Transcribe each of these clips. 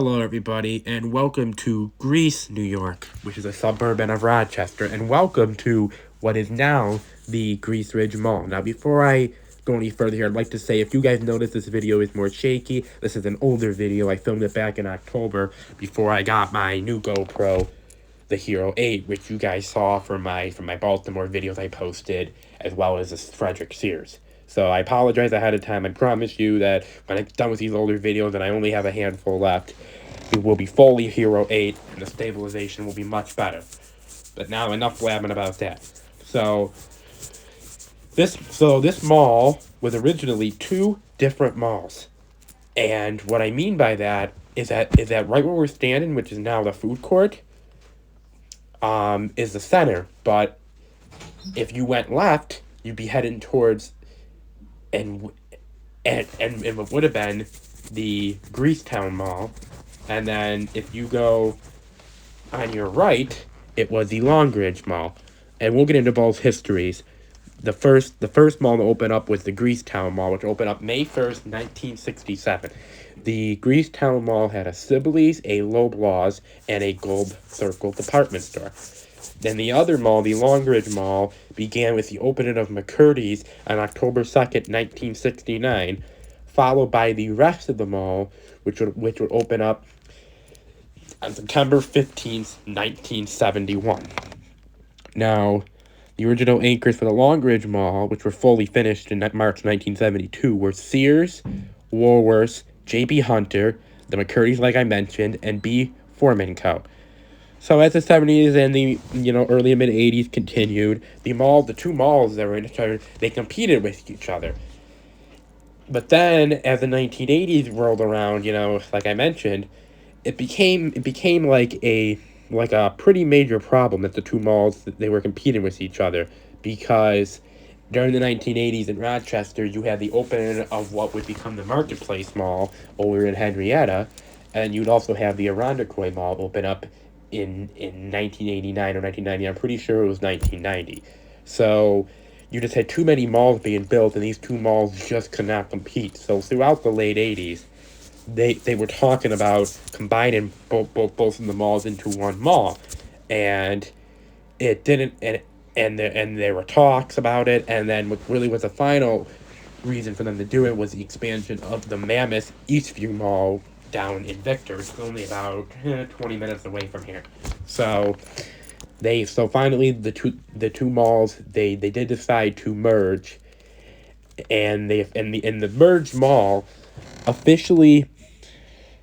Hello, everybody, and welcome to Greece, New York, which is a suburban of Rochester, and welcome to what is now the Greece Ridge Mall. Now, before I go any further here, I'd like to say, if you guys notice this video is more shaky, this is an older video. I filmed it back in October before I got my new GoPro, the Hero 8, which you guys saw from my Baltimore videos I posted, as well as this Frederick Sears. So I apologize ahead of time. I promise you that when I'm done with these older videos, and I only have a handful left, it will be fully Hero 8, and the stabilization will be much better. But now, enough blabbing about that. So this mall was originally two different malls. And what I mean by that is that right where we're standing, which is now the food court, is the center. But if you went left, you'd be heading towards and what would have been the Greasetown Mall. And then if you go on your right, it was the Longridge Mall. And we'll get into both histories. The first mall to open up was the Greasetown Mall, which opened up May 1st, 1967. The Greasetown Mall had a Sibley's, a Loblaws, and a Gold Circle department store. Then the other mall, the Longridge Mall, began with the opening of McCurdy's on October 2nd, 1969, followed by the rest of the mall, which would open up on September 15th, 1971. Now, the original anchors for the Longridge Mall, which were fully finished in March 1972, were Sears, Woolworths, J.B. Hunter, the McCurdy's, like I mentioned, and B. Foreman Co. So as the 70s and the early and mid 80s continued, the two malls that were in each other, they competed with each other. But then, as the 1980s rolled around, like I mentioned, it became like a pretty major problem that the two malls, they were competing with each other, because during the 1980s in Rochester, you had the opening of what would become the Marketplace Mall over in Henrietta, and you'd also have the Irondequoit Mall open up in 1989 or 1990. I'm pretty sure it was 1990. So you just had too many malls being built, and these two malls just could not compete. So throughout the late 80s, they were talking about combining both of the malls into one mall, and it didn't. And there were talks about it, and then what really was the final reason for them to do it was the expansion of the Mammoth Eastview Mall down in Victor. It's only about 20 minutes away from here. So finally the two malls they did decide to merge, and the merged mall officially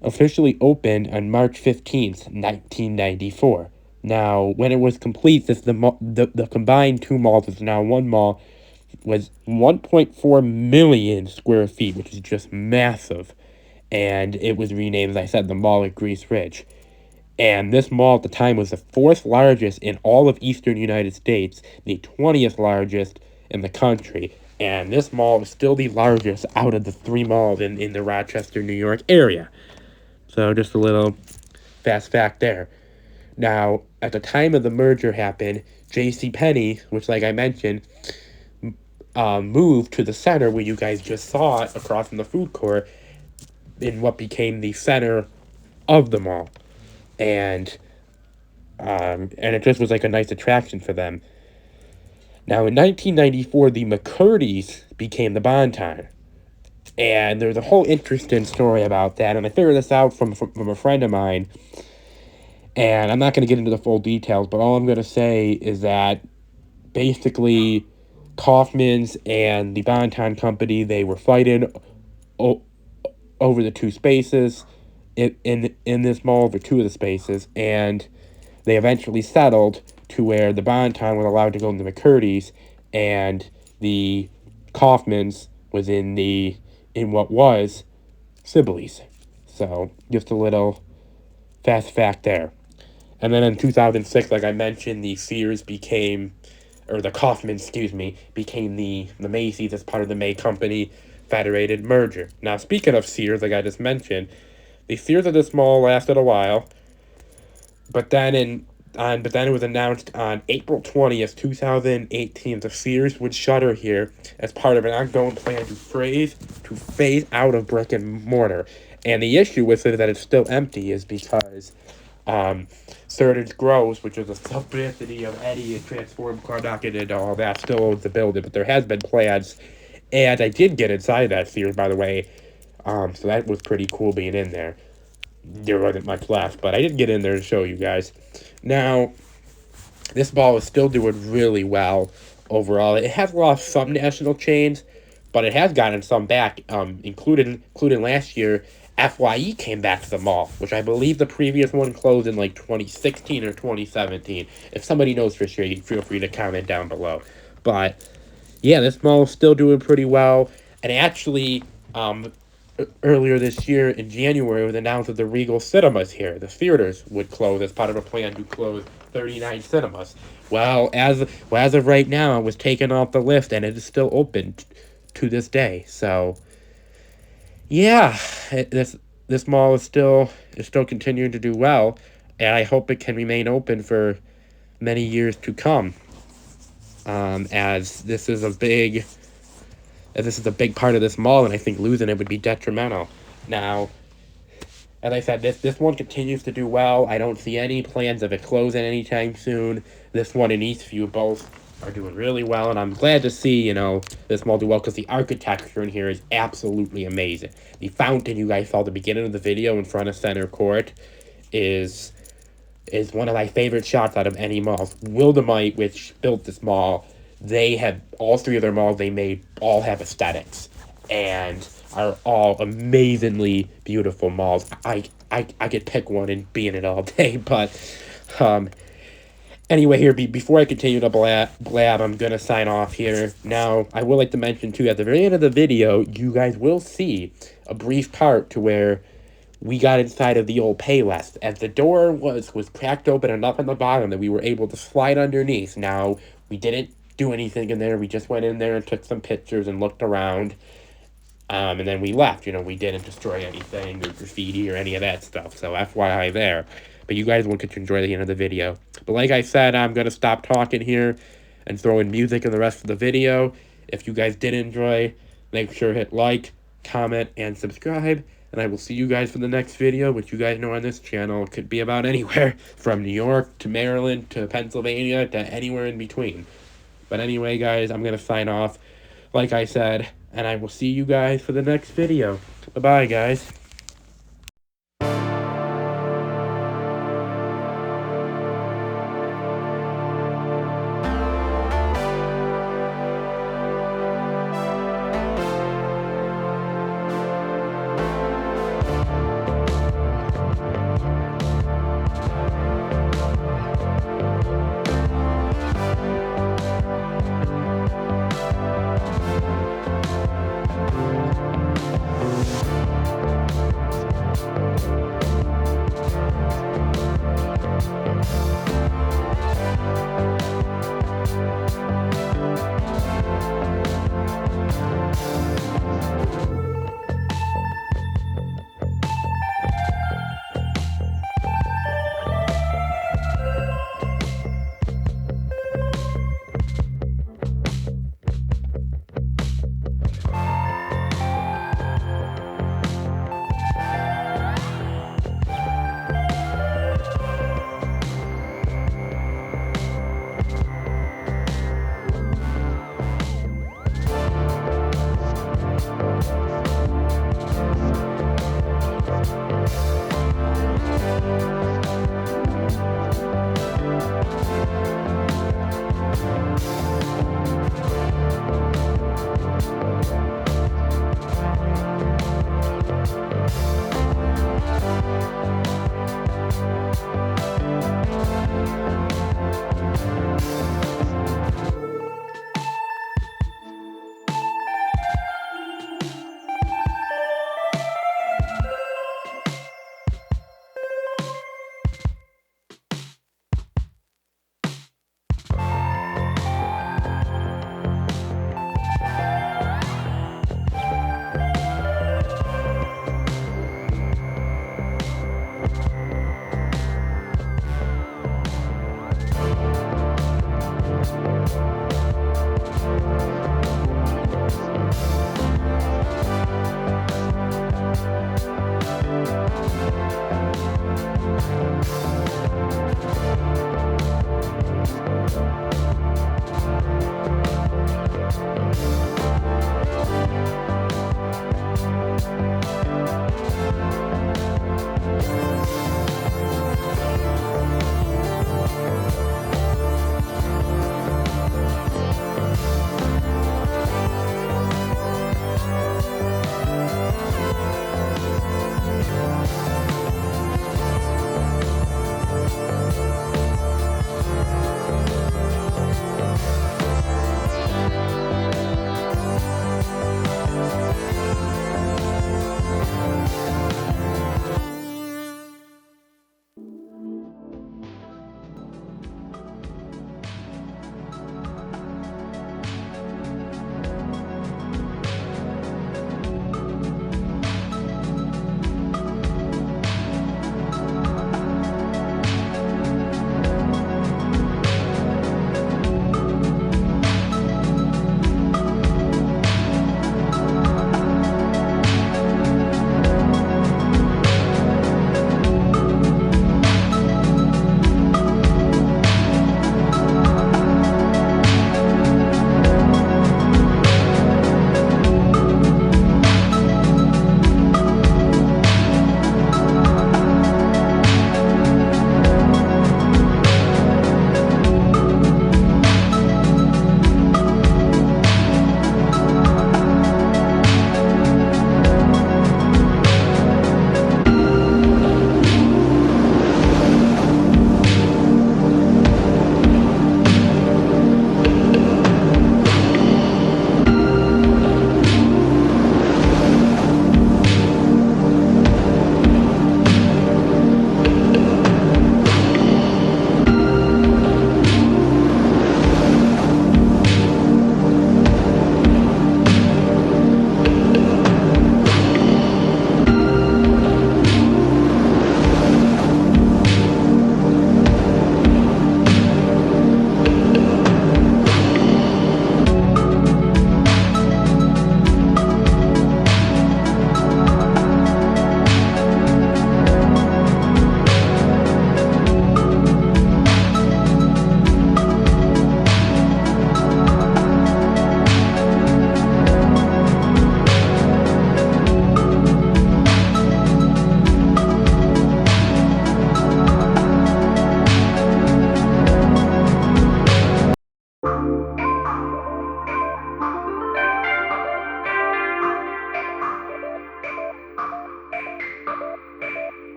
opened on March 15th, 1994. Now, when it was complete, the combined two malls is now one mall, was 1.4 million square feet, which is just massive. And it was renamed, as I said, the Mall at Greece Ridge. And this mall at the time was the fourth largest in all of eastern United States, the 20th largest in the country. And this mall is still the largest out of the three malls in the Rochester, New York area. So just a little fast fact there. Now, at the time of the merger happened, JCPenney, which, like I mentioned, moved to the center where you guys just saw it across from the food court, in what became the center of the mall. And it just was like a nice attraction for them. Now, in 1994, the McCurdy's became the Bonton. And there's a whole interesting story about that, and I figured this out from a friend of mine. And I'm not going to get into the full details, but all I'm going to say is that basically Kaufman's and the Bonton Company, they were fighting over the two spaces in this mall, over two of the spaces, and they eventually settled to where the Bonton was allowed to go into McCurdy's, and the Kaufman's was in what was Sibley's. So just a little fast fact there. And then in 2006, like I mentioned, the Kaufman, became the Macy's as part of the May Company Federated merger. Now, speaking of Sears, like I just mentioned, the Sears of this mall lasted a while, but then it was announced on April 20th, 2018, the Sears would shutter here as part of an ongoing plan to phase out of brick and mortar. And the issue with it that it's still empty is because Surge Grows, which is a sub-entity of Eddie and Transform Karnak and all that, still owns the building. But there has been plans, and I did get inside that Sears, by the way. So that was pretty cool being in there. There wasn't much left, but I did get in there to show you guys. Now, this ball is still doing really well overall. It has lost some national chains, but it has gotten some back, including last year. FYE came back to the mall, which I believe the previous one closed in like 2016 or 2017. If somebody knows for sure, feel free to comment down below. But yeah, this mall is still doing pretty well. And actually, earlier this year in January, it was announced that the Regal Cinemas here, the theaters, would close as part of a plan to close 39 cinemas. Well, as of right now, it was taken off the list, and it is still open to this day. So, yeah, this mall is still continuing to do well, and I hope it can remain open for many years to come. As this is a big part of this mall, and I think losing it would be detrimental. Now, as I said, this one continues to do well. I don't see any plans of it closing anytime soon. This one in Eastview both are doing really well, and I'm glad to see, this mall do well, because the architecture in here is absolutely amazing. The fountain you guys saw at the beginning of the video in front of Center Court is one of my favorite shots out of any malls. Wilmorite, which built this mall, they have, all three of their malls they made all have aesthetics and are all amazingly beautiful malls. I could pick one and be in it all day, but anyway, here, before I continue to blab, I'm going to sign off here. Now, I would like to mention, too, at the very end of the video, you guys will see a brief part to where we got inside of the old Payless, as the door was cracked open enough on the bottom that we were able to slide underneath. Now, we didn't do anything in there. We just went in there and took some pictures and looked around, and then we left. We didn't destroy anything or graffiti or any of that stuff, so FYI there. But you guys will get to enjoy the end of the video. But like I said, I'm going to stop talking here and throw in music in the rest of the video. If you guys did enjoy, make sure to hit like, comment, and subscribe. And I will see you guys for the next video, which you guys know on this channel could be about anywhere, from New York to Maryland to Pennsylvania to anywhere in between. But anyway, guys, I'm going to sign off, like I said, and I will see you guys for the next video. Bye-bye, guys.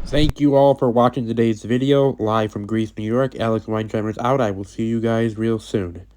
Thank you all for watching today's video, live from Greece, New York. Alex Weinsheimer's out. I will see you guys real soon.